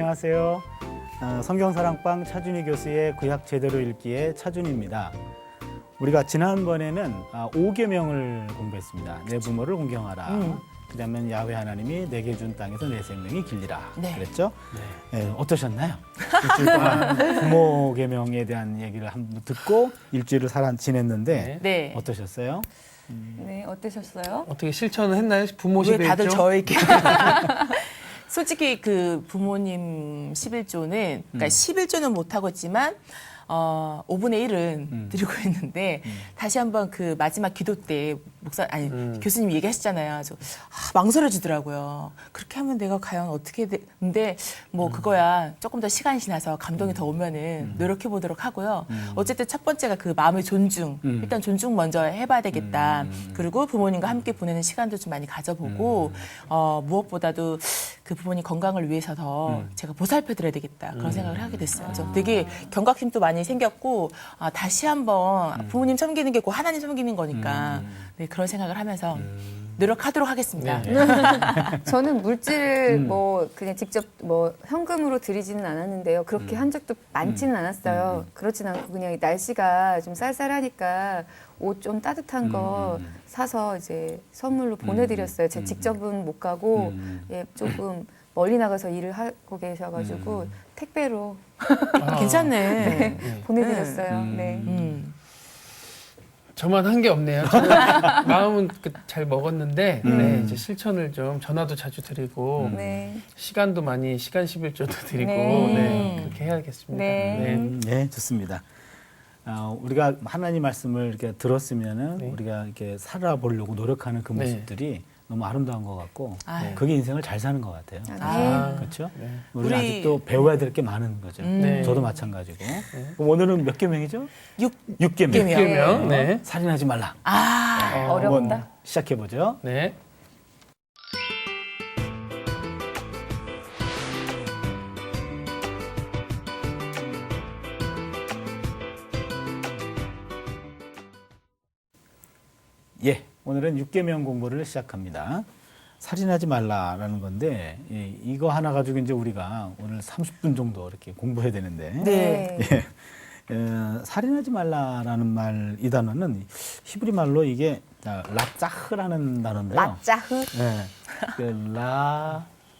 안녕하세요. 성경사랑방 차준희 교수의 구약 제대로 읽기의 차준희입니다. 우리가 지난번에는 5계명을 공부했습니다. 내 부모를 공경하라. 그다음에 야훼 하나님이 내게 준 땅에서 내 생명이 길리라. 네. 그랬죠? 네, 어떠셨나요? 일주일 동안 부모 계명에 대한 얘기를 한번 듣고 일주일을 지냈는데 네. 어떠셨어요? 네, 어떠셨어요? 어떻게 실천을 했나요? 부모 왜 11조? 다들 저에게 솔직히 그 부모님 11조는 그러니까 11조는 못하고 있지만 5분의 1은 드리고 있는데 다시 한번 그 마지막 기도 때 교수님이 얘기하시잖아요. 망설여지더라고요. 그렇게 하면 내가 과연 어떻게 근데 뭐 그거야 조금 더 시간이 지나서 감동이 더 오면은 노력해 보도록 하고요. 어쨌든 첫 번째가 그 마음의 존중. 일단 존중 먼저 해봐야 되겠다. 그리고 부모님과 함께 보내는 시간도 좀 많이 가져보고 무엇보다도 그 부모님 건강을 위해서 더 제가 보살펴 드려야 되겠다. 그런 생각을 하게 됐어요. 그래서 되게 경각심도 많이 생겼고 다시 한번 부모님 섬기는 게 곧 하나님 섬기는 거니까 네, 그런 생각을 하면서 노력하도록 하겠습니다. 저는 물질을 뭐 그냥 직접 뭐 현금으로 드리지는 않았는데요. 그렇게 한 적도 많지는 않았어요. 그렇진 않고 그냥 날씨가 좀 쌀쌀하니까 옷 좀 따뜻한 거 사서 이제 선물로 보내드렸어요. 제가 직접은 못 가고 예, 조금 멀리 나가서 일을 하고 계셔가지고 택배로 괜찮네. 보내드렸어요. 네. 저만 한 게 없네요. 저는 마음은 잘 먹었는데 네, 이제 실천을 좀 전화도 자주 드리고 네. 시간도 많이 시간 11조도 드리고 네. 네, 그렇게 해야겠습니다. 네. 네, 좋습니다. 우리가 하나님 말씀을 이렇게 들었으면은 네. 우리가 이렇게 살아보려고 노력하는 그 네. 모습들이 너무 아름다운 것 같고 아유. 그게 인생을 잘 사는 것 같아요. 아, 그렇죠? 네. 우리 아직도 배워야 될 게 많은 거죠. 네. 저도 마찬가지고. 그럼 오늘은 몇 계명이죠? 6계명. 6계명. 6계명. 네. 살인하지 말라. 어렵다. 한번 시작해 보죠. 네. 예, 오늘은 6계명 공부를 시작합니다. 살인하지 말라라는 건데 이거 하나 가지고 이제 우리가 오늘 30분 정도 이렇게 공부해야 되는데 네. 살인하지 말라라는 말 이 단어는 히브리 말로 이게 라짜흐라는 단어인데요. 라짜흐. 네, 그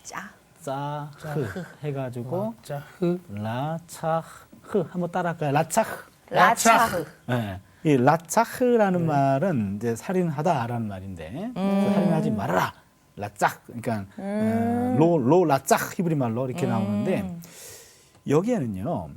짜. 라짜흐 해가지고 자, 흐. 라차흐 한번 따라할까요? 라차흐. 라차흐. 네. 이 라차흐라는 말은 이제 살인하다라는 말인데 살인하지 말아라. 라짝 그러니까 로 라짝 히브리 말로 이렇게 나오는데 여기에는요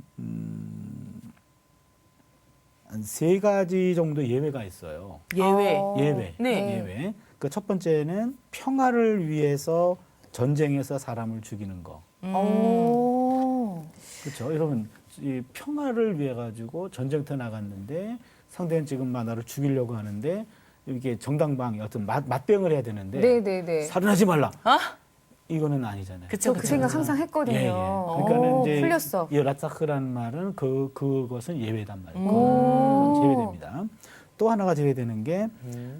한 3가지 정도 예외가 있어요. 예외. 예외. 네. 예외. 그 첫 번째는 평화를 위해서 전쟁에서 사람을 죽이는 거. 오. 그렇죠. 여러분 이 평화를 위해 가지고 전쟁터 나갔는데 상대는 지금 나를 죽이려고 하는데 이게 정당방위 어떤 맞병을 해야 되는데 네네네. 살인하지 말라. 이거는 아니잖아요. 그쵸, 저 그 생각 항상 했거든요. 예, 예. 그러니까는 오, 이제 풀렸어. 이 라차크라는 말은 그것은 예외단 말이에요. 오. 제외됩니다. 또 하나가 제외되는 게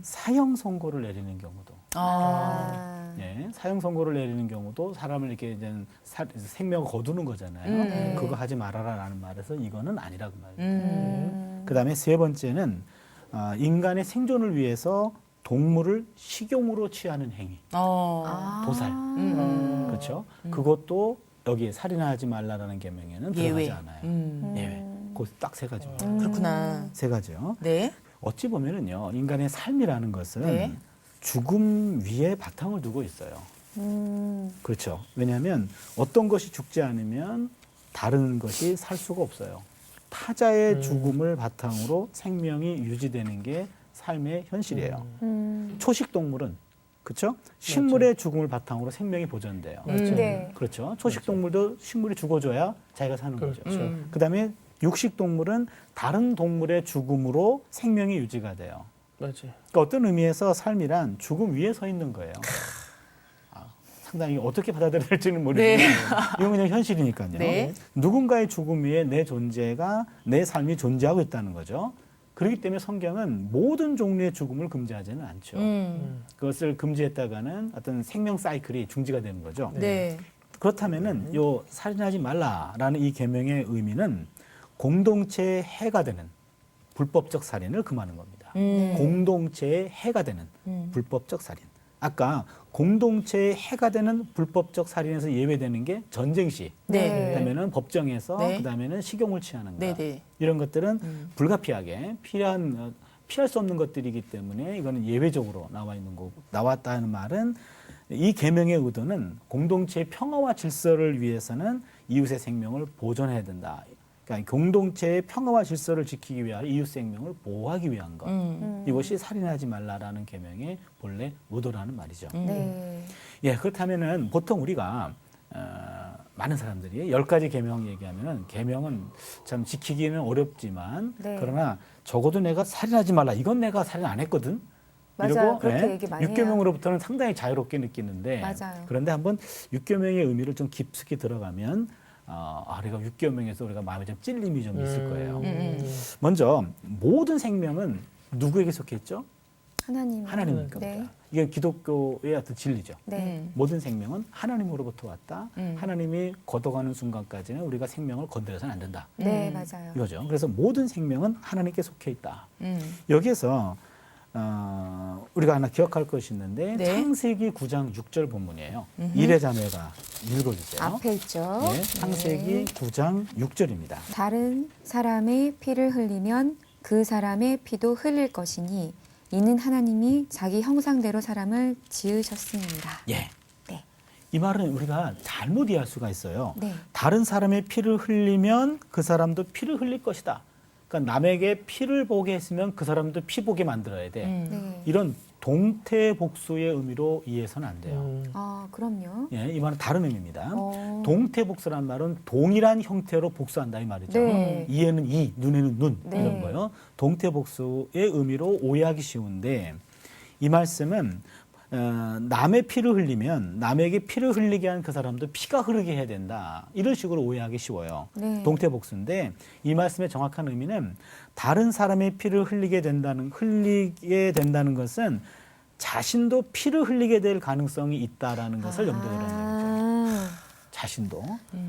사형 선고를 내리는 경우도. 예, 사형 선고를 내리는 경우도 사람을 이렇게 이제 생명을 거두는 거잖아요. 그거 하지 말아라라는 말에서 이거는 아니라고 말이에요. 그다음에 3번째는 인간의 생존을 위해서 동물을 식용으로 취하는 행위, 도살, 그렇죠? 그것도 여기에 살인하지 말라라는 계명에는 예외. 들어가지 않아요. 예외. 그 딱 3가지입니다. 그렇구나. 3가지요. 네. 어찌 보면은요, 인간의 삶이라는 것은 네. 죽음 위에 바탕을 두고 있어요. 그렇죠. 왜냐하면 어떤 것이 죽지 않으면 다른 것이 살 수가 없어요. 타자의 죽음을 바탕으로 생명이 유지되는 게 삶의 현실이에요. 초식 동물은 그렇죠? 식물의 죽음을 바탕으로 생명이 보존돼요. 네. 그렇죠. 초식 동물도 식물이 죽어줘야 자기가 사는 거죠. 그렇죠. 그다음에 육식 동물은 다른 동물의 죽음으로 생명이 유지가 돼요. 맞아요. 그러니까 어떤 의미에서 삶이란 죽음 위에 서 있는 거예요. 상당히 어떻게 받아들여야 될지는 모르지만 네. 이건 그냥 현실이니까요. 네. 누군가의 죽음 위에 내 존재가 내 삶이 존재하고 있다는 거죠. 그렇기 때문에 성경은 모든 종류의 죽음을 금지하지는 않죠. 그것을 금지했다가는 어떤 생명 사이클이 중지가 되는 거죠. 네. 그렇다면은 요 살인하지 말라라는 이 계명의 의미는 공동체의 해가 되는 불법적 살인을 금하는 겁니다. 공동체의 해가 되는 불법적 살인. 아까 공동체의 해가 되는 불법적 살인에서 예외되는 게 전쟁 시, 네. 그다음에는 법정에서, 네. 그다음에는 식용을 취하는 것. 네네. 이런 것들은 불가피하게 피할 수 없는 것들이기 때문에 이거는 예외적으로 나와 있는 거고, 나왔다는 말은 이 계명의 의도는 공동체의 평화와 질서를 위해서는 이웃의 생명을 보존해야 된다. 그러니까 공동체의 평화와 질서를 지키기 위하여 이웃 생명을 보호하기 위한 것. 이것이 살인하지 말라라는 계명의 본래 의도라는 말이죠. 네. 예, 그렇다면은 보통 우리가 많은 사람들이 10가지 계명 얘기하면은 계명은 참 지키기는 어렵지만 네. 그러나 적어도 내가 살인하지 말라. 이건 내가 살인 안 했거든. 맞아요. 그렇게 얘기 많이 해요. 육계명으로부터는 상당히 자유롭게 느끼는데 맞아요. 그런데 한번 육계명의 의미를 좀 깊숙이 들어가면 우리가 육계명에서 우리가 마음에 좀 찔림이 좀 있을 거예요. 먼저 모든 생명은 누구에게 속했죠? 하나님. 하나님입니다. 네. 이게 기독교의 어떤 진리죠. 네. 모든 생명은 하나님으로부터 왔다. 하나님이 걷어가는 순간까지는 우리가 생명을 건드려서는 안 된다. 네, 맞아요. 이거죠. 그래서 모든 생명은 하나님께 속해 있다. 여기에서 우리가 하나 기억할 것이 있는데 네. 창세기 9장 6절 본문이에요. 이레자매가 읽어주세요. 앞에 있죠. 네, 창세기 9장 6절입니다. 다른 사람의 피를 흘리면 그 사람의 피도 흘릴 것이니 이는 하나님이 자기 형상대로 사람을 지으셨습니다. 예. 네. 이 말은 우리가 잘못 이해할 수가 있어요. 네. 다른 사람의 피를 흘리면 그 사람도 피를 흘릴 것이다. 그러니까 남에게 피를 보게 했으면 그 사람도 피 보게 만들어야 돼. 네. 이런 동태복수의 의미로 이해해서는 안 돼요. 아, 그럼요. 예, 이 말은 다른 의미입니다. 어. 동태복수란 말은 동일한 형태로 복수한다 이 말이죠. 네. 이에는 이, 눈에는 눈 네. 이런 거요. 동태복수의 의미로 오해하기 쉬운데 이 말씀은 남의 피를 흘리면 남에게 피를 흘리게 한 그 사람도 피가 흐르게 해야 된다. 이런 식으로 오해하기 쉬워요. 네. 동태복수인데 이 말씀의 정확한 의미는 다른 사람의 피를 흘리게 된다는 것은 자신도 피를 흘리게 될 가능성이 있다라는 것을 염두에 두라는 얘기죠. 아, 자신도.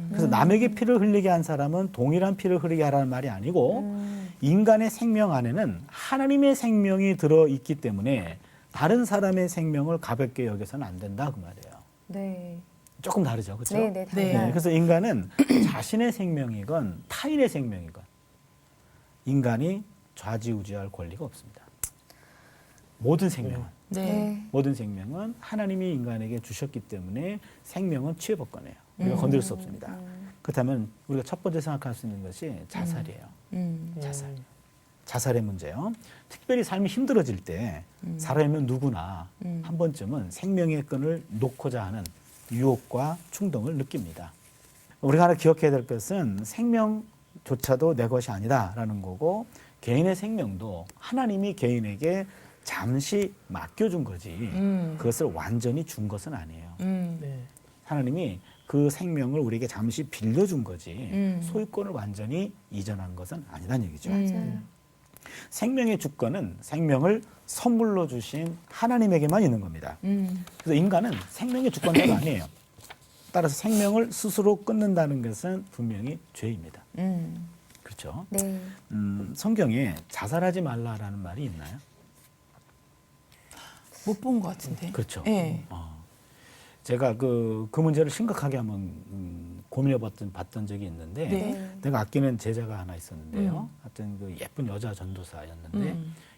그래서 남에게 피를 흘리게 한 사람은 동일한 피를 흐르게 하라는 말이 아니고 인간의 생명 안에는 하나님의 생명이 들어있기 때문에 다른 사람의 생명을 가볍게 여겨서는 안 된다 그 말이에요. 네. 조금 다르죠. 그렇죠? 네, 네, 네. 달라요. 그래서 인간은 자신의 생명이건 타인의 생명이건 인간이 좌지우지할 권리가 없습니다. 모든 생명은. 네. 모든 생명은 하나님이 인간에게 주셨기 때문에 생명은 취해법권이에요. 우리가 건드릴 수 없습니다. 그렇다면 우리가 첫 번째 생각할 수 있는 것이 자살이에요. 자살. 자살의 문제요. 특별히 삶이 힘들어질 때 사람이면 누구나 한 번쯤은 생명의 끈을 놓고자 하는 유혹과 충동을 느낍니다. 우리가 하나 기억해야 될 것은 생명조차도 내 것이 아니다라는 거고 개인의 생명도 하나님이 개인에게 잠시 맡겨준 거지 그것을 완전히 준 것은 아니에요. 네. 하나님이 그 생명을 우리에게 잠시 빌려준 거지 소유권을 완전히 이전한 것은 아니란 얘기죠. 맞아요. 생명의 주권은 생명을 선물로 주신 하나님에게만 있는 겁니다. 그래서 인간은 생명의 주권자가 아니에요. 따라서 생명을 스스로 끊는다는 것은 분명히 죄입니다. 그렇죠? 네. 성경에 자살하지 말라라는 말이 있나요? 못 본 것 같은데. 그렇죠. 네. 제가 그 문제를 심각하게 한번 고민해봤던 적이 있는데 네. 내가 아끼는 제자가 하나 있었는데요. 하여튼 그 예쁜 여자 전도사였는데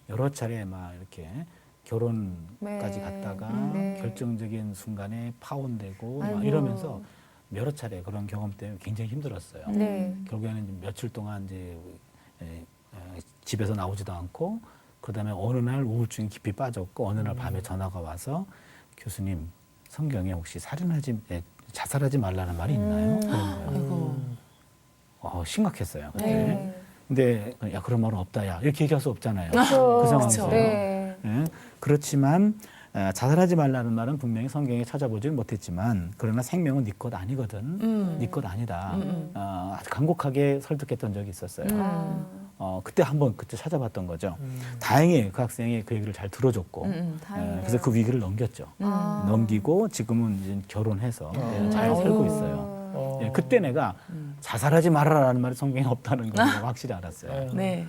여러 차례 막 이렇게 결혼까지 네. 갔다가 네. 결정적인 순간에 파혼되고 막 아이고. 이러면서 여러 차례 그런 경험 때문에 굉장히 힘들었어요. 네. 결국에는 며칠 동안 이제 집에서 나오지도 않고 그다음에 어느 날 우울증이 깊이 빠졌고 어느 날 밤에 전화가 와서 교수님 성경에 혹시 자살하지 말라는 말이 있나요? 그런 거예요. 아이고. 심각했어요. 그때. 네. 근데 야 그런 말은 없다 야 이렇게 얘기할 수 없잖아요. 그렇죠. 그 상황에서. 네. 예? 그렇지만 자살하지 말라는 말은 분명히 성경에 찾아보지는 못했지만 그러나 생명은 네 것 아니거든. 네 것 아니다. 아주 간곡하게 설득했던 적이 있었어요. 그때 한번 그때 찾아봤던 거죠. 다행히 그 학생이 그 얘기를 잘 들어줬고 다행이네요. 그래서 그 위기를 넘겼죠. 넘기고 지금은 이제 결혼해서 잘 살고 있어요. 예, 그때 내가 자살하지 말아라는 말이 성경에 없다는 걸 내가 확실히 알았어요. 네.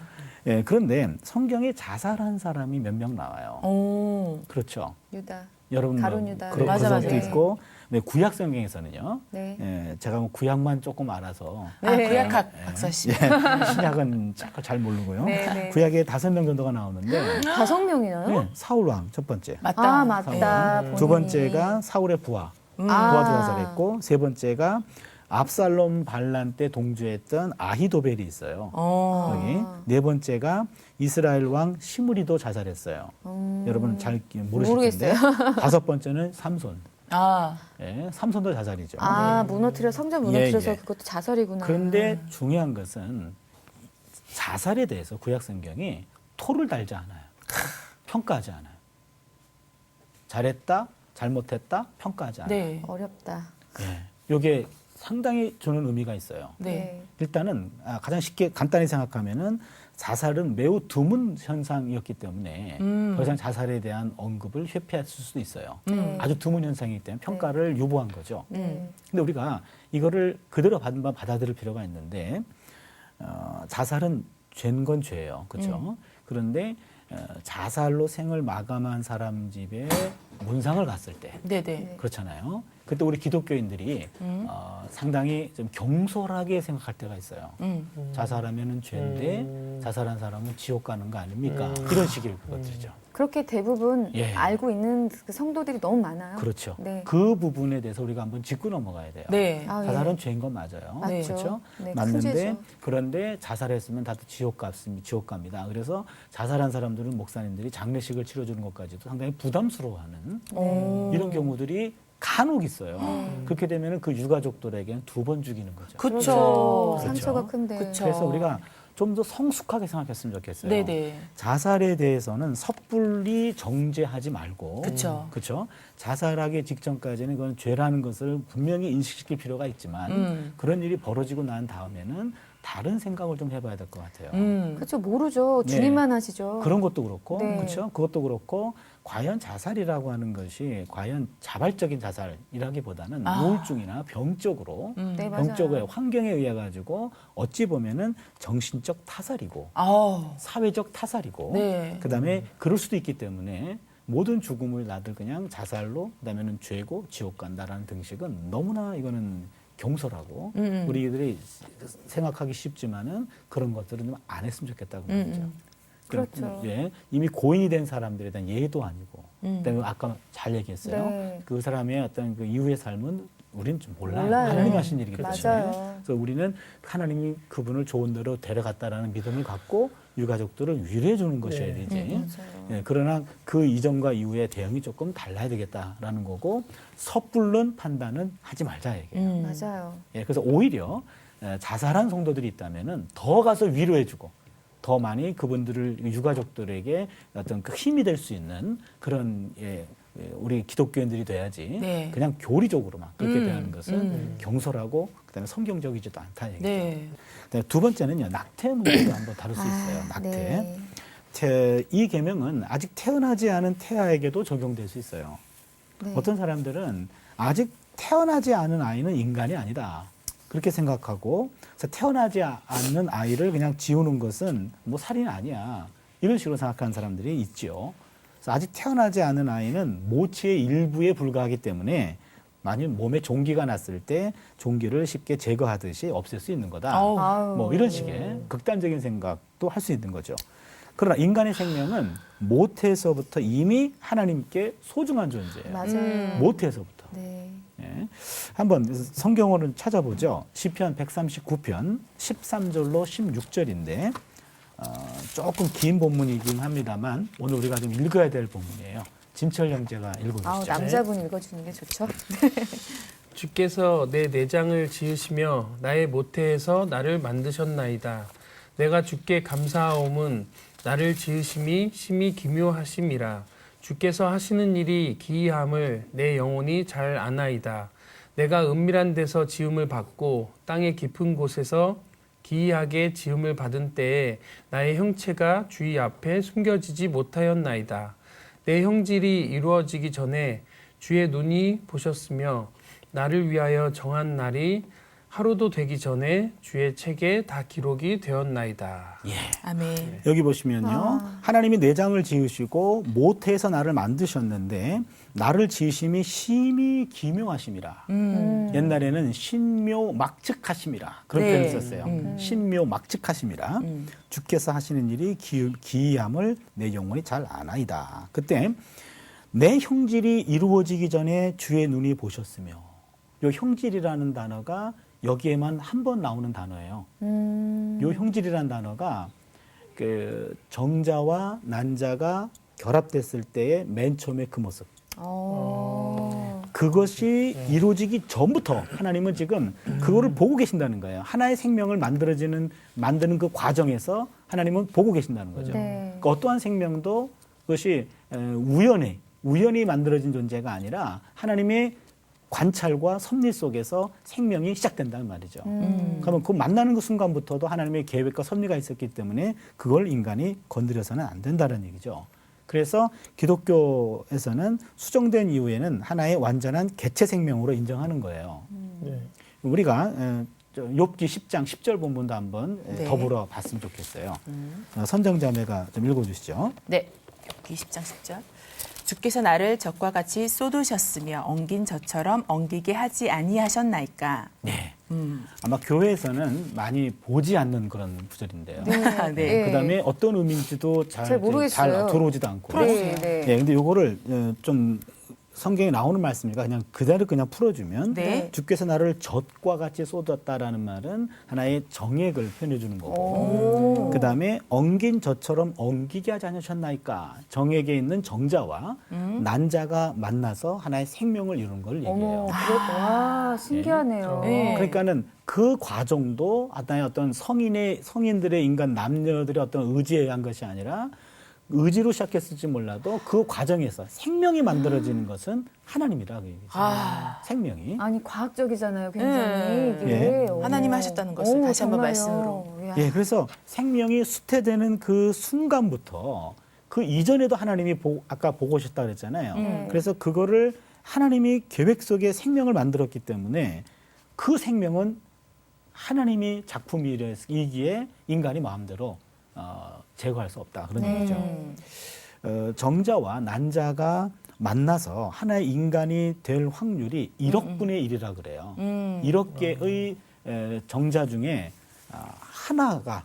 예, 그런데 성경에 자살한 사람이 몇 명 나와요. 오. 그렇죠. 유다. 여러분 가룟 유다. 그런 맞아, 구석도 맞아. 있고 네, 구약 성경에서는요. 네. 예, 제가 뭐 구약만 조금 알아서 아, 구약학 박사씨. 예, 신약은 잘 모르고요. 네, 네. 구약에 5명 정도가 나오는데 5명이나요? 네, 사울 왕 첫 번째, 맞다. 아, 맞다. 두 본인이. 번째가 사울의 부하, 아. 부하도 자살했고 세 번째가 압살롬 반란 때 동조했던 아히도벨이 있어요. 여기 네 번째가 이스라엘 왕 시므리도 자살했어요. 여러분 잘 모르실 텐데 다섯 번째는 삼손. 아. 예, 삼손도 자살이죠. 아, 무너뜨려 성전 무너뜨려서 예. 그것도 자살이구나. 그런데 중요한 것은 자살에 대해서 구약 성경이 토를 달지 않아요. 평가하지 않아요. 잘했다, 잘못했다, 평가하지 않아요. 네. 어렵다. 예, 이게 상당히 주는 의미가 있어요. 네. 일단은 가장 쉽게 간단히 생각하면은 자살은 매우 드문 현상이었기 때문에 더 이상 자살에 대한 언급을 회피했을 수도 있어요. 아주 드문 현상이기 때문에 평가를 유보한 거죠. 근데 우리가 이거를 그대로 받아들일 필요가 있는데 자살은 죄인 건 죄예요. 그렇죠? 그런데 자살로 생을 마감한 사람 집에 문상을 갔을 때 네네. 그렇잖아요. 그때 우리 기독교인들이 상당히 좀 경솔하게 생각할 때가 있어요. 자살하면은 죄인데 자살한 사람은 지옥 가는 거 아닙니까? 이런 식의 것들이죠. 그렇게 대부분 예. 알고 있는 그 성도들이 너무 많아요. 그렇죠. 네. 그 부분에 대해서 우리가 한번 짚고 넘어가야 돼요. 네. 아, 예. 자살은 죄인 건 맞아요. 맞죠. 그렇죠? 네, 큰 맞는데 죄죠. 그런데 자살했으면 다들 지옥 갑니다. 그래서 자살한 사람들은 목사님들이 장례식을 치러주는 것까지도 상당히 부담스러워하는 이런 경우들이 간혹 있어요. 그렇게 되면 그 유가족들에게는 2번 죽이는 거죠. 그렇죠. 상처가 그렇죠. 큰데. 그쵸. 그래서 우리가 좀 더 성숙하게 생각했으면 좋겠어요. 네네. 자살에 대해서는 섣불리 정죄하지 말고, 그쵸. 그렇죠? 자살하기 직전까지는 그건 죄라는 것을 분명히 인식시킬 필요가 있지만 그런 일이 벌어지고 난 다음에는 다른 생각을 좀 해봐야 될 것 같아요. 그렇죠. 모르죠. 네. 주님만 하시죠. 그런 것도 그렇고, 네. 그렇죠? 그것도 그렇고, 과연 자살이라고 하는 것이 과연 자발적인 자살이라기보다는 우울증이나 병적으로, 네, 맞아요. 병적의 환경에 의해 가지고 어찌 보면은 정신적 타살이고, 아우. 사회적 타살이고, 네. 그다음에 그럴 수도 있기 때문에 모든 죽음을 나들 그냥 자살로, 그다음에는 죄고 지옥 간다라는 등식은 너무나 이거는 경솔하고 우리들이 생각하기 쉽지만은 그런 것들은 좀 안 했으면 좋겠다고 말이죠. 그렇죠. 예, 이미 고인이 된 사람들에 대한 예도 아니고, 그다음에 아까 잘 얘기했어요. 네. 그 사람의 어떤 그 이후의 삶은 우리는 좀 몰라요. 몰라요. 하나님이 하신 일이기 때문에. 맞아요. 그래서 우리는 하나님이 그분을 좋은 데로 데려갔다라는 믿음을 갖고 유가족들을 위로해 주는 것이어야 되지. 맞아요. 예, 그러나 그 이전과 이후의 대응이 조금 달라야 되겠다라는 거고 섣불른 판단은 하지 말자 얘기예요. 맞아요. 예, 그래서 오히려 자살한 성도들이 있다면은 더 가서 위로해주고 더 많이 그분들을 유가족들에게 어떤 그 힘이 될 수 있는 그런 우리 기독교인들이 돼야지. 네. 그냥 교리적으로만 그렇게 대하는 것은 경솔하고 그다음에 성경적이지도 않다 얘기죠. 네. 그다음에 두 번째는요 낙태 문제도 한번 다룰 수 있어요. 낙태. 네. 이 계명은 아직 태어나지 않은 태아에게도 적용될 수 있어요. 네. 어떤 사람들은 아직 태어나지 않은 아이는 인간이 아니다. 그렇게 생각하고 그래서 태어나지 않는 아이를 그냥 지우는 것은 뭐 살인 아니야. 이런 식으로 생각하는 사람들이 있죠. 그래서 아직 태어나지 않은 아이는 모체의 일부에 불과하기 때문에 만일 몸에 종기가 났을 때 종기를 쉽게 제거하듯이 없앨 수 있는 거다. 아우. 뭐 이런 식의 극단적인 생각도 할 수 있는 거죠. 그러나 인간의 생명은 모태에서부터 이미 하나님께 소중한 존재예요. 맞아요. 모태에서부터. 네. 예. 한번 성경어를 찾아보죠. 시편 139편 13절로 16절인데 조금 긴 본문이긴 합니다만 오늘 우리가 좀 읽어야 될 본문이에요. 진철 형제가 읽어주시죠. 아우, 남자분 읽어주는 게 좋죠. 주께서 내 내장을 지으시며 나의 모태에서 나를 만드셨나이다. 내가 주께 감사하옴은 나를 지으심이 심히 기묘하심이라. 주께서 하시는 일이 기이함을 내 영혼이 잘 아나이다. 내가 은밀한 데서 지음을 받고 땅의 깊은 곳에서 기이하게 지음을 받은 때에 나의 형체가 주의 앞에 숨겨지지 못하였나이다. 내 형질이 이루어지기 전에 주의 눈이 보셨으며 나를 위하여 정한 날이 하루도 되기 전에 주의 책에 다 기록이 되었나이다. 예. 아멘. 여기 보시면요. 하나님이 내장을 지으시고 모태에서 나를 만드셨는데 나를 지으심이 심히 기묘하심이라. 옛날에는 신묘 막측하심이라. 그런 네. 표현을 썼어요. 신묘 막측하심이라. 주께서 하시는 일이 기이함을 내 영혼이 잘 아나이다. 그때 내 형질이 이루어지기 전에 주의 눈이 보셨으며 요 형질이라는 단어가 여기에만 한 번 나오는 단어예요. 요 형질이라는 단어가 그 정자와 난자가 결합됐을 때의 맨 처음에 그 모습. 그것이 이루어지기 전부터 하나님은 지금 그거를 보고 계신다는 거예요. 하나의 생명을 만드는 그 과정에서 하나님은 보고 계신다는 거죠. 네. 그러니까 어떠한 생명도 그것이 우연히 만들어진 존재가 아니라 하나님의 관찰과 섭리 속에서 생명이 시작된다는 말이죠. 그러면 그 만나는 그 순간부터도 하나님의 계획과 섭리가 있었기 때문에 그걸 인간이 건드려서는 안 된다는 얘기죠. 그래서 기독교에서는 수정된 이후에는 하나의 완전한 개체 생명으로 인정하는 거예요. 네. 우리가 욥기 10장 10절 본문도 한번 네. 더불어 봤으면 좋겠어요. 선정자매가 좀 읽어주시죠. 네. 욥기 10장 10절. 주께서 나를 적과 같이 쏟으셨으며 엉긴 젖처럼 엉기게 하지 아니하셨나이까. 네. 아마 교회에서는 많이 보지 않는 그런 구절인데요. 네. 네. 그다음에 어떤 의미인지도 잘 모르겠어요. 들어오지도 않고. 네, 네. 네, 근데 요거를 좀 성경에 나오는 말씀이니까 그냥 그대로 그냥 풀어주면 네. 주께서 나를 젖과 같이 쏟았다라는 말은 하나의 정액을 표현해 주는 거고 그다음에 엉긴 젖처럼 엉기게 하지 않으셨나이까 정액에 있는 정자와 난자가 만나서 하나의 생명을 이루는 걸 얘기해요. 와, 신기하네요. 네. 그러니까는 그 과정도 하나의 어떤 성인들의 인간 남녀들의 어떤 의지에 의한 것이 아니라 의지로 시작했을지 몰라도 그 과정에서 생명이 만들어지는 것은 하나님이라 그 얘기죠. 생명이. 아니, 과학적이잖아요, 굉장히. 이게. 예. 하나님이 하셨다는 것을 다시 한번 정말요. 말씀으로. 이야. 예, 그래서 생명이 수태되는 그 순간부터 그 이전에도 하나님이 아까 보고 오셨다 그랬잖아요. 그래서 그거를 하나님이 계획 속에 생명을 만들었기 때문에 그 생명은 하나님이 작품이기에 인간이 마음대로 제거할 수 없다 그런 얘기죠. 정자와 난자가 만나서 하나의 인간이 될 확률이 1억분의 1이라 그래요. 1억 개의 정자 중에 하나가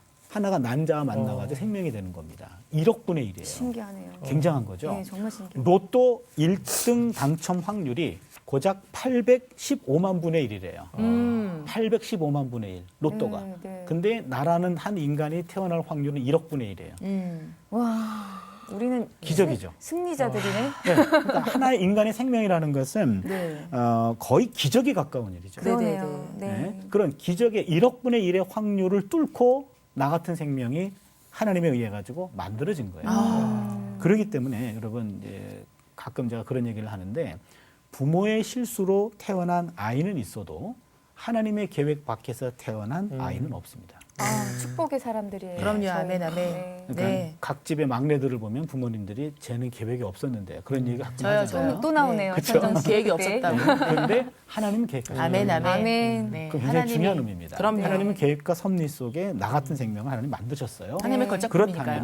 난자와 만나가지고 생명이 되는 겁니다. 1억분의 1이에요. 신기하네요. 굉장한 거죠. 네, 정말 신기해요. 로또 1등 당첨 확률이 고작 815만 분의 1이래요. 815만 분의 1, 로또가. 네, 네. 근데 나라는 한 인간이 태어날 확률은 1억 분의 1이에요. 와, 우리는 기적이죠. 승리자들이네. 네, 그러니까 하나의 인간의 생명이라는 것은 네. 거의 기적에 가까운 일이죠. 그러네요. 네. 네. 그런 기적의 1억 분의 1의 확률을 뚫고 나 같은 생명이 하나님에 의해 가지고 만들어진 거예요. 그렇기 때문에 여러분 이제 가끔 제가 그런 얘기를 하는데 부모의 실수로 태어난 아이는 있어도 하나님의 계획 밖에서 태어난 아이는 없습니다. 축복의 사람들이에요. 그럼요. 저희. 아멘, 아멘. 네. 그러니까 네. 각 집의 막내들을 보면 부모님들이 쟤는 계획이 없었는데 그런 얘기 가끔 저요, 하잖아요. 저요. 또 나오네요. 그쵸? 천정 씨 계획이 그때. 없었다고. 그런데 하나님은 계획하셨어요. 아멘, 아멘. 아멘. 네. 그 굉장히 중요한 의미입니다. 그럼요. 하나님은 계획과 섭리 속에 나 같은 생명을 하나님 만드셨어요. 하나님의 걸작품이니까요.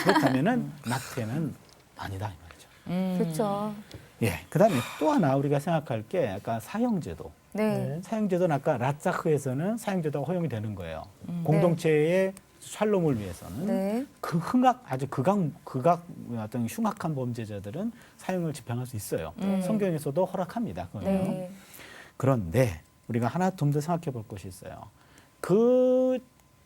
그렇다면은 낙태는 아니다 이 말이죠. 그렇죠. 예. 그다음에 또 하나 우리가 생각할 게 아까 사형제도. 네. 사형제도는 아까 라짜흐에서는 사형제도가 허용이 되는 거예요. 공동체의 샬롬을 위해서는 네. 그 아주 극악 어떤 흉악한 범죄자들은 사형을 집행할 수 있어요. 성경에서도 허락합니다. 그거는. 네. 그런데 우리가 하나 좀 더 생각해 볼 것이 있어요. 그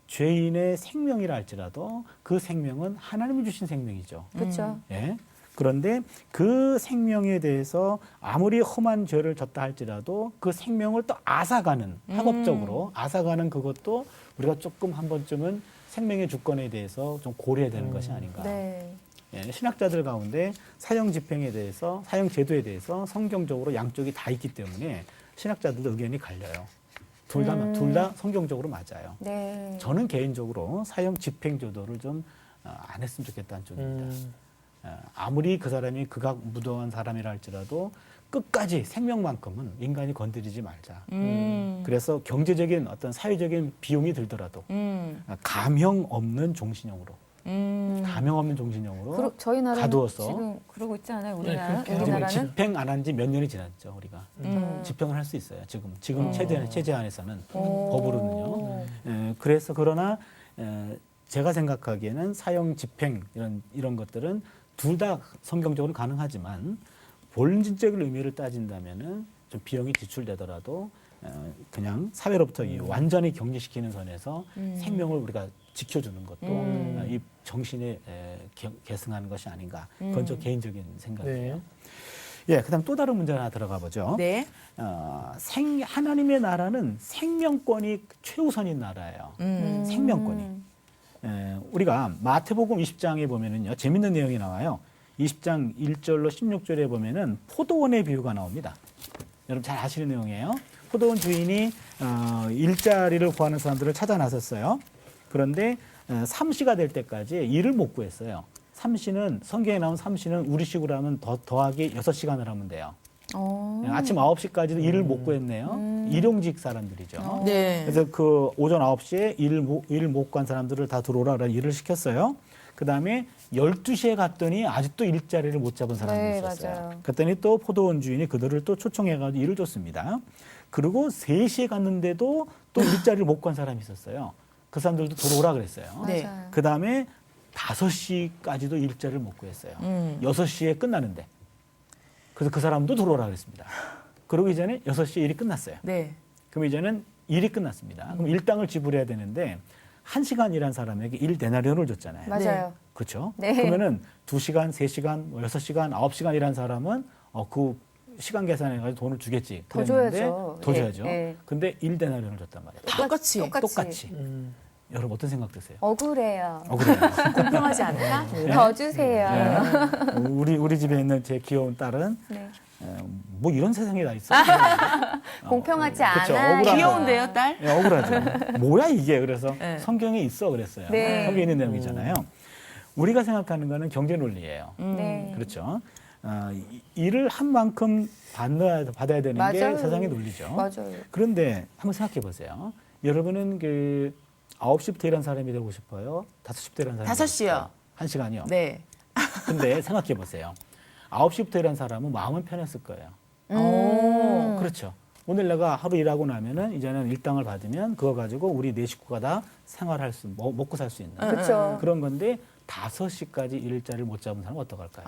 죄인의 생명이라 할지라도 그 생명은 하나님이 주신 생명이죠. 그렇죠. 예. 그런데 그 생명에 대해서 아무리 험한 죄를 졌다 할지라도 그 생명을 또 앗아가는 학업적으로 앗아가는 그것도 우리가 조금 한 번쯤은 생명의 주권에 대해서 좀 고려해야 되는 것이 아닌가. 네. 예, 신학자들 가운데 사형 집행에 대해서 사형 제도에 대해서 성경적으로 양쪽이 다 있기 때문에 신학자들도 의견이 갈려요. 둘 다 성경적으로 맞아요. 네. 저는 개인적으로 사형 집행조도를 좀 안 했으면 좋겠다는 쪽입니다. 아무리 그 사람이 극악무도한 사람이라 할지라도 끝까지 생명만큼은 인간이 건드리지 말자. 그래서 경제적인 어떤 사회적인 비용이 들더라도 감형 없는 종신형으로 감형 없는 종신형으로 저희 나라는 가두어서 지금 그러고 있지 않아요? 네, 우리나라? 그렇게 지금 우리나라는? 집행 안 한 지 몇 년이 지났죠, 우리가. 집행을 할 수 있어요. 지금 체제안에서는 법으로는요. 그래서 그러나 제가 생각하기에는 사형 집행 이런 것들은 둘 다 성경적으로 가능하지만 본질적인 의미를 따진다면은 좀 비용이 지출되더라도 그냥 사회로부터 완전히 격리시키는 선에서 생명을 우리가 지켜주는 것도 이 정신에 계승하는 것이 아닌가. 그건 저 개인적인 생각이에요. 네. 예, 그다음 또 다른 문제 하나 들어가 보죠. 네. 하나님의 나라는 생명권이 최우선인 나라예요. 생명권이. 우리가 마태복음 20장에 보면은요, 재밌는 내용이 나와요. 20장 1절로 16절에 보면은 포도원의 비유가 나옵니다. 여러분 잘 아시는 내용이에요. 포도원 주인이 일자리를 구하는 사람들을 찾아 나섰어요. 그런데 삼시가 될 때까지 일을 못 구했어요. 삼시는 성경에 나온 삼시는 우리식으로 하면 더하기 6시간을 하면 돼요. 아침 9시까지도 일을 못 구했네요. 일용직 사람들이죠. 네. 그래서 그 오전 9시에 일을 못 구한 사람들을 다 들어오라 일을 시켰어요. 그 다음에 12시에 갔더니 아직도 일자리를 못 잡은 사람들이 네, 있었어요. 맞아요. 그랬더니 또 포도원 주인이 그들을 또 초청해가지고 일을 줬습니다. 그리고 3시에 갔는데도 또 일자리를 못 구한 사람이 있었어요. 그 사람들도 들어오라 그랬어요. 네. 맞아요. 그 다음에 5시까지도 일자리를 못 구했어요. 6시에 끝나는데. 그래서 그 사람도 들어오라 그랬습니다. 그러고 이제는 6시에 일이 끝났어요. 네. 그럼 이제는 일이 끝났습니다. 그럼 일당을 지불해야 되는데 1시간 일한 사람에게 1데나리온을 줬잖아요. 맞아요. 그렇죠? 네. 그러면은 2시간, 3시간, 6시간, 9시간 일한 사람은 그 시간 계산해가지고 돈을 주겠지. 더 그랬는데 줘야죠. 더 예, 줘야죠. 예. 근데 1데나리온을 줬단 말이에요. 똑같이. 똑같이. 여러분 어떤 생각 드세요? 억울해요. 그래요. 공평하지 않다? 더 주세요. 네. 우리 집에 있는 제 귀여운 딸은 네. 뭐 이런 세상이 다 있어. 공평하지 그쵸, 않아요. 억울한 귀여운데요, 딸? 예, 억울하죠. 뭐야 이게? 그래서 네. 성경에 있어 그랬어요. 네. 성경에 있는 내용이잖아요. 우리가 생각하는 거는 경제 논리예요. 네. 그렇죠. 일을 한 만큼 받아야 되는 게 맞아요. 세상의 논리죠. 맞아요. 그런데 한번 생각해 보세요. 여러분은 9시부터 일하는 사람이 되고 싶어요? 5시부터 일하는 사람이 5시요. 1시간이요? 네. 근데 생각해 보세요. 9시부터 일하는 사람은 마음은 편했을 거예요. 오. 그렇죠. 오늘 내가 하루 일하고 나면은 이제는 일당을 받으면 그거 가지고 우리 네 식구가 다 생활할 수, 먹고 살 수 있는 그렇죠. 그런 건데 5시까지 일자리를 못 잡은 사람은 어떡할까요?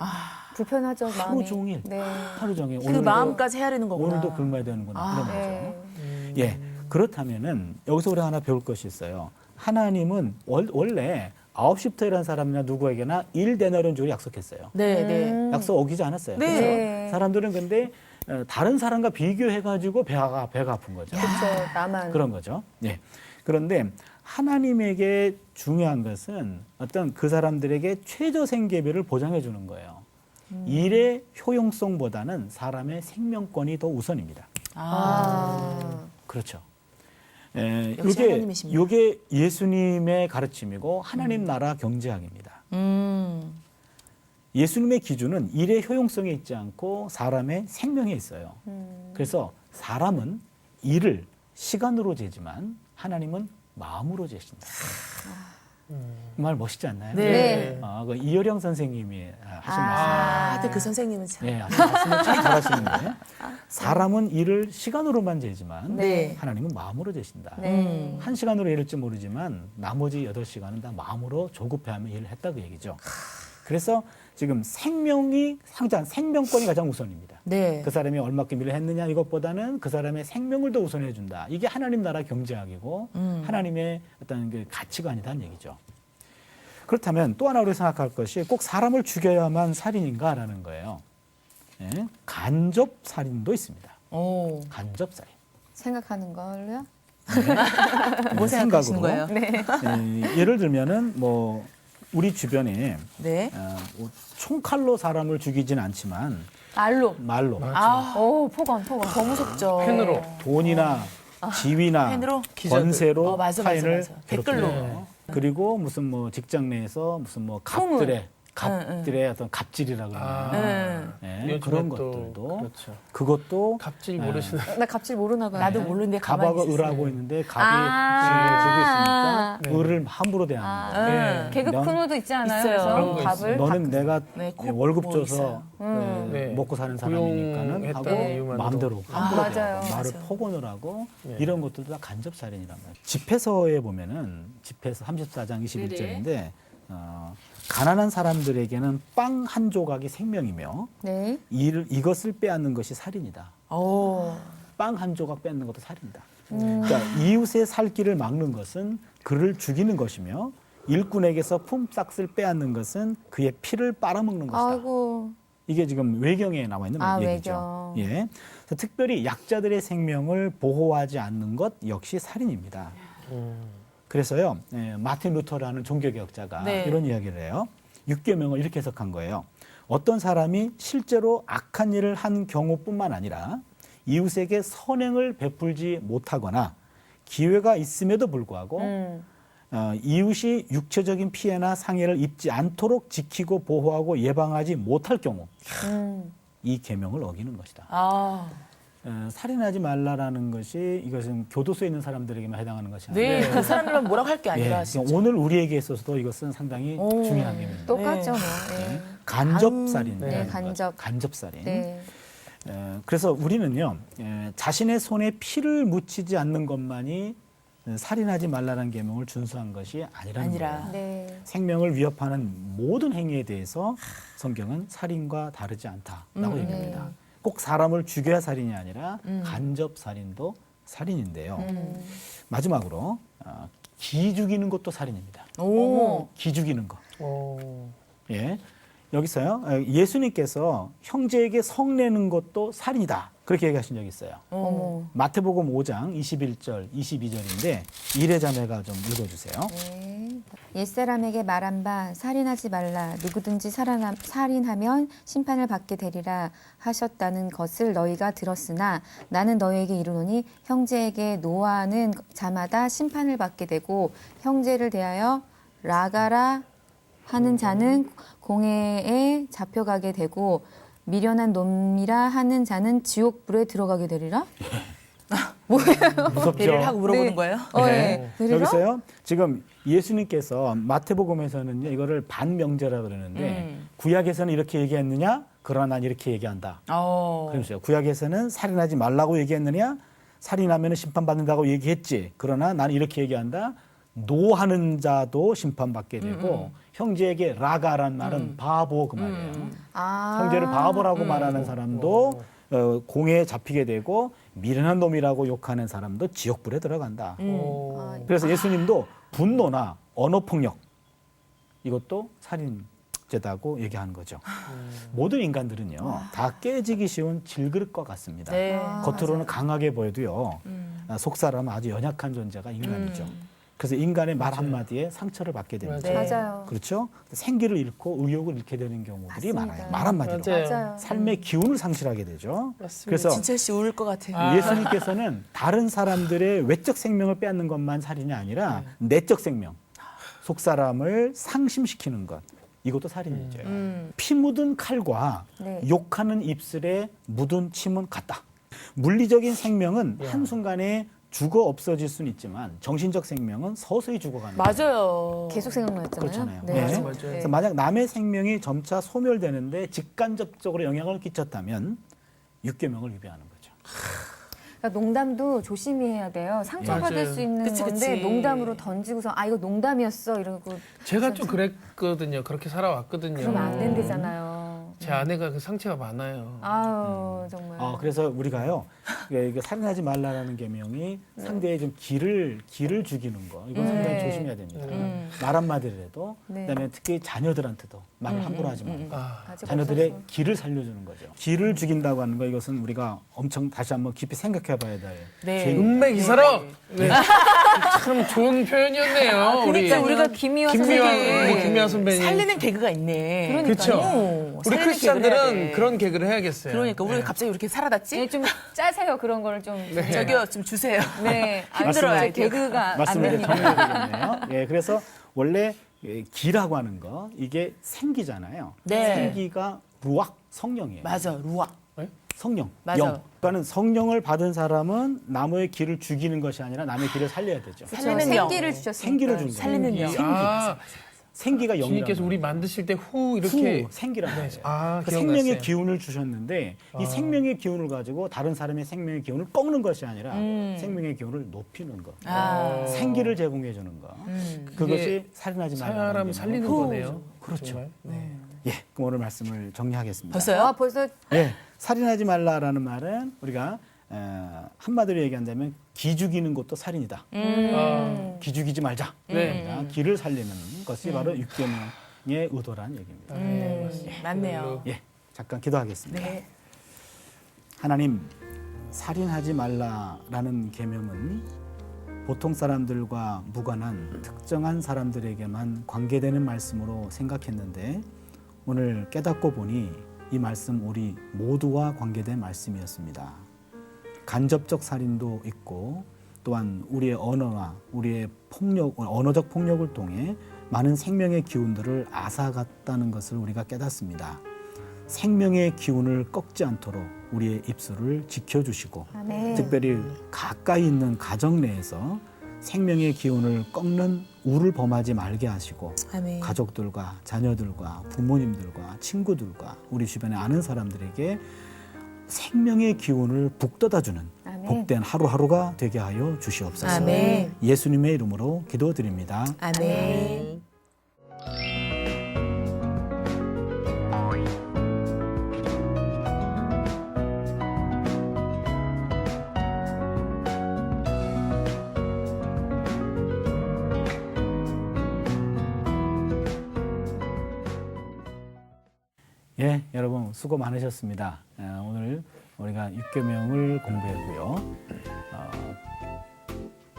불편하죠, 마음이. 하루 종일. 네. 하루 종일. 그 마음까지 해야 되는 거구나. 오늘도 굶어야 되는구나. 그런 거죠. 네. 예. 그렇다면은 여기서 우리가 하나 배울 것이 있어요. 하나님은 원래 9시부터 일하는 사람이나 누구에게나 1데나리온 주기를 약속했어요. 네, 네. 약속 어기지 않았어요. 네. 그렇죠? 사람들은 근데 다른 사람과 비교해가지고 배가 아픈 거죠. 그렇죠. 나만. 그런 거죠. 예. 그런데 하나님에게 중요한 것은 어떤 그 사람들에게 최저 생계비를 보장해 주는 거예요. 일의 효용성보다는 사람의 생명권이 더 우선입니다. 그렇죠. 역시 하나님이십니다. 이게 예수님의 가르침이고 하나님 나라 경제학입니다. 예수님의 기준은 일의 효용성에 있지 않고 사람의 생명에 있어요. 그래서 사람은 일을 시간으로 재지만 하나님은 마음으로 재신다. 말 멋있지 않나요? 네. 그 이효령 선생님이 하신 근데 그 선생님은 참. 말씀. 네, 말씀을 참 잘하시는데 사람은 일을 시간으로만 재지만 네. 하나님은 마음으로 재신다. 네. 1시간으로 일할지 모르지만 나머지 8시간은 다 마음으로 조급해하며 일을 했다 그 얘기죠. 그래서 지금 생명권이 가장 우선입니다. 네. 그 사람이 얼마큼 일을 했느냐 이것보다는 그 사람의 생명을 더 우선해 준다. 이게 하나님 나라 경제학이고 하나님의 어떤 그 가치관이라는 얘기죠. 그렇다면 또 하나 우리가 생각할 것이 꼭 사람을 죽여야만 살인인가라는 거예요. 예? 간접 살인도 있습니다. 오. 간접 살인. 생각하는 걸로요? 뭐 생각하시는 거예요? 네. 예를 들면은 뭐 우리 주변에 네. 뭐 총칼로 사람을 죽이진 않지만 말로. 말로 아, 오, 폭언. 더 무섭죠. 펜으로. 돈이나 지위나 펜으로? 권세로 맞아, 타인을 맞아. 댓글로. 괴롭히는 거. 그리고 무슨 뭐 직장 내에서 무슨 뭐 갑들의 어떤 갑질이라 그러나요? 네, 그런 것들도 그것도 갑질 모르시나? 나 갑질 모르나 봐요. 나도 모르는데 가만히 갑하고 있었어요. 을하고 있는데 갑이 지위를 주고 있으니까 네. 을을 함부로 대하는 거예요. 개그 넌- 코너도 있지 않아요? 있어요. 그런 그래서 거 밥을 너는 내가 네, 콕 월급 뭐 줘서 있어요. 네. 먹고 사는 사람이니까는 고용했다는 하고 이유만으로. 마음대로 함부로 맞아요. 대하고 말을 맞아요. 폭언을 하고 네. 이런 것들도 다 간접살인이란 말이에요. 집회서에 보면은 집회서 34장 21절인데 가난한 사람들에게는 빵 한 조각이 생명이며 네. 이것을 빼앗는 것이 살인이다. 오. 빵 한 조각 뺏는 것도 살인이다. 그러니까 이웃의 살 길을 막는 것은 그를 죽이는 것이며 일꾼에게서 품삯을 빼앗는 것은 그의 피를 빨아먹는 것이다. 아이고. 이게 지금 외경에 나와 있는 얘기죠. 예. 그래서 특별히 약자들의 생명을 보호하지 않는 것 역시 살인입니다. 그래서요, 마틴 루터라는 종교개혁자가 네. 이런 이야기를 해요. 육계명을 이렇게 해석한 거예요. 어떤 사람이 실제로 악한 일을 한 경우뿐만 아니라 이웃에게 선행을 베풀지 못하거나 기회가 있음에도 불구하고 이웃이 육체적인 피해나 상해를 입지 않도록 지키고 보호하고 예방하지 못할 경우 이 계명을 어기는 것이다. 아. 살인하지 말라라는 것이 이것은 교도소에 있는 사람들에게만 해당하는 것이 아니라 네, 그 사람들만 뭐라고 할 게 아니라 예, 진짜. 오늘 우리에게 있어서도 이것은 상당히 오. 중요한 계명입니다. 똑같죠, 뭐. 네. 간접살인. 네, 간접. 간접살인. 네. 그래서 우리는요, 자신의 손에 피를 묻히지 않는 것만이 살인하지 말라는 계명을 준수한 것이 아니라는 거예요. 네. 생명을 위협하는 모든 행위에 대해서 성경은 살인과 다르지 않다라고 얘기합니다. 꼭 사람을 죽여야 살인이 아니라 간접 살인도 살인인데요. 마지막으로 기 죽이는 것도 살인입니다. 오. 기 죽이는 거. 오. 예. 여기서요. 예수님께서 형제에게 성내는 것도 살인이다. 그렇게 얘기하신 적이 있어요. 어머. 마태복음 5장 21절, 22절인데 이래자매가 좀 읽어주세요. 네. 옛사람에게 말한 바 살인하지 말라 누구든지 살인하면 심판을 받게 되리라 하셨다는 것을 너희가 들었으나 나는 너희에게 이르노니 형제에게 노하는 자마다 심판을 받게 되고 형제를 대하여 라가라 하는 자는 공회에 잡혀가게 되고 미련한 놈이라 하는 자는 지옥불에 들어가게 되리라? 무섭죠? 배를 하고 물어보는 네. 거예요? 네. 되리라? 여기서요. 지금 예수님께서 마태복음에서는요. 이거를 반명제라 그러는데 구약에서는 이렇게 얘기했느냐? 그러나 난 이렇게 얘기한다. 그러면서요. 구약에서는 살인하지 말라고 얘기했느냐? 살인하면 심판받는다고 얘기했지. 그러나 나는 이렇게 얘기한다. 노하는 자도 심판받게 되고 형제에게 라가란 말은 바보 그 말이에요. 형제를 바보라고 말하는 사람도 공회에 잡히게 되고 미련한 놈이라고 욕하는 사람도 지옥불에 들어간다. 그래서 예수님도 분노나 언어폭력 이것도 살인죄다고 얘기하는 거죠. 모든 인간들은요 다 깨지기 쉬운 질그릇과 같습니다. 네. 겉으로는 강하게 보여도요 속사람은 아주 연약한 존재가 인간이죠. 그래서 인간의 말 한마디에 상처를 받게 됩니다. 네. 맞아요. 그렇죠? 생기를 잃고 의욕을 잃게 되는 경우들이 맞습니다. 많아요. 말 한마디로. 맞아요. 삶의 기운을 상실하게 되죠. 그래서 진철 씨 울 것 같아요. 예수님께서는 다른 사람들의 외적 생명을 빼앗는 것만 살인이 아니라 내적 생명, 속 사람을 상심시키는 것. 이것도 살인이죠. 피 묻은 칼과 네. 욕하는 입술에 묻은 침은 같다. 물리적인 생명은 한순간에 죽어 없어질 수는 있지만 정신적 생명은 서서히 죽어가는 거예요. 맞아요. 계속 생각났잖아요. 그렇잖아요. 네. 네. 맞아요. 그래서 만약 남의 생명이 점차 소멸되는데 직간접적으로 영향을 끼쳤다면 육계명을 위배하는 거죠. 그러니까 농담도 조심히 해야 돼요. 상처받을 맞아요. 수 있는 그치, 건데 그치. 농담으로 던지고서 아 이거 농담이었어 이러고 제가 좀 그랬거든요. 그렇게 살아왔거든요. 그러면 안 된대잖아요. 제 아내가 그 상처가 많아요. 아유 정말. 그래서 우리가요, 이게 살인하지 말라라는 계명이 상대의 좀 기를 죽이는 거, 이건 상당히 네. 조심해야 됩니다. 말 한마디를 해도, 네. 그다음에 특히 자녀들한테도 말을 함부로 하지 말고, 아직 자녀들의 없어서. 기를 살려주는 거죠. 기를 죽인다고 하는 거, 이것은 우리가 엄청 다시 한번 깊이 생각해봐야 될. 네. 죄입니다. 음매 기사로. 네. 참 좋은 표현이었네요. 그러니까 우리 우리가 김미화 김미화 선생님. 김미화 선배님. 살리는 개그가 있네. 그러니까요. 그쵸? 우리 살리는 개그를 해야 크리스찬들은 돼. 그런 개그를 해야겠어요. 그러니까 우리가 갑자기 이렇게 살아났지? 네, 좀 짜세요. 그런 거를 좀. 저기요 좀 주세요. 네. 힘들어요, 아, 아이디어가. 개그가 안 말씀을 됩니다. 정리해야 되겠네요. 예, 그래서 원래 기라고 하는 거 이게 생기잖아요. 네. 생기가 루악 성령이에요. 맞아, 루아. 성령, 맞아. 영. 그러니까 성령을 받은 사람은 나무의 기를 죽이는 것이 아니라 남의 기를 살려야 되죠. 살리는 영. 생기를 주셨으니까. 생기를 주는 거예요. 살리는 영. 아, 생기가 영이라는 주님께서 우리 만드실 때 후 이렇게 생기라는 거예요. 아, 그 기억났어요. 생명의 기운을 주셨는데 이 생명의 기운을 가지고 다른 사람의 생명의 기운을 꺾는 것이 아니라 생명의 기운을 높이는 것. 아. 생기를 제공해 주는 것. 그것이 살인하지 말라는 사람을 살리는 거네요. 그렇죠. 정말. 네. 예, 그럼 오늘 말씀을 정리하겠습니다. 벌써요? 아, 벌써 예, 살인하지 말라라는 말은 우리가 한마디로 얘기한다면 기 죽이는 것도 살인이다. 기 죽이지 말자. 네. 그러니까 기를 살리는 것이 바로 육계명의 의도란 얘기입니다. 맞네요. 예, 잠깐 기도하겠습니다. 네. 하나님, 살인하지 말라라는 계명은 보통 사람들과 무관한 특정한 사람들에게만 관계되는 말씀으로 생각했는데 오늘 깨닫고 보니 이 말씀 우리 모두와 관계된 말씀이었습니다. 간접적 살인도 있고 또한 우리의 언어와 우리의 폭력, 언어적 폭력을 통해 많은 생명의 기운들을 앗아갔다는 것을 우리가 깨닫습니다. 생명의 기운을 꺾지 않도록 우리의 입술을 지켜주시고 아멘. 특별히 가까이 있는 가정 내에서 생명의 기운을 꺾는 우를 범하지 말게 하시고 아멘. 가족들과 자녀들과 부모님들과 친구들과 우리 주변에 아는 사람들에게 생명의 기운을 북돋아주는 아멘. 복된 하루하루가 되게 하여 주시옵소서. 아멘. 예수님의 이름으로 기도드립니다. 아멘. 예, 여러분 수고 많으셨습니다. 오늘 우리가 육계명을 공부했고요.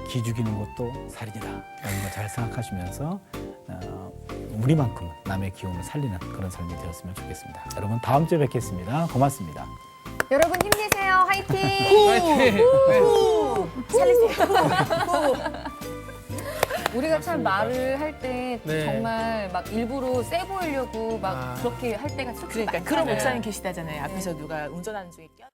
기 죽이는 것도 살인이다. 이런 거 잘 생각하시면서 우리만큼 남의 기운을 살리는 그런 삶이 되었으면 좋겠습니다. 여러분 다음 주에 뵙겠습니다. 고맙습니다. 여러분 힘내세요. 화이팅! 우리가 참 말을 할 때 네. 정말 막 일부러 세 보이려고 막 아. 그렇게 할 때가 솔직히 그러니까 그런 많잖아요. 목사님 계시다잖아요. 앞에서 누가 운전하는 중에 껴.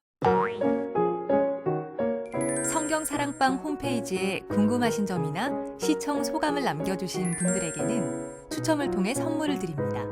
성경사랑방 홈페이지에 궁금하신 점이나 시청 소감을 남겨주신 분들에게는 추첨을 통해 선물을 드립니다.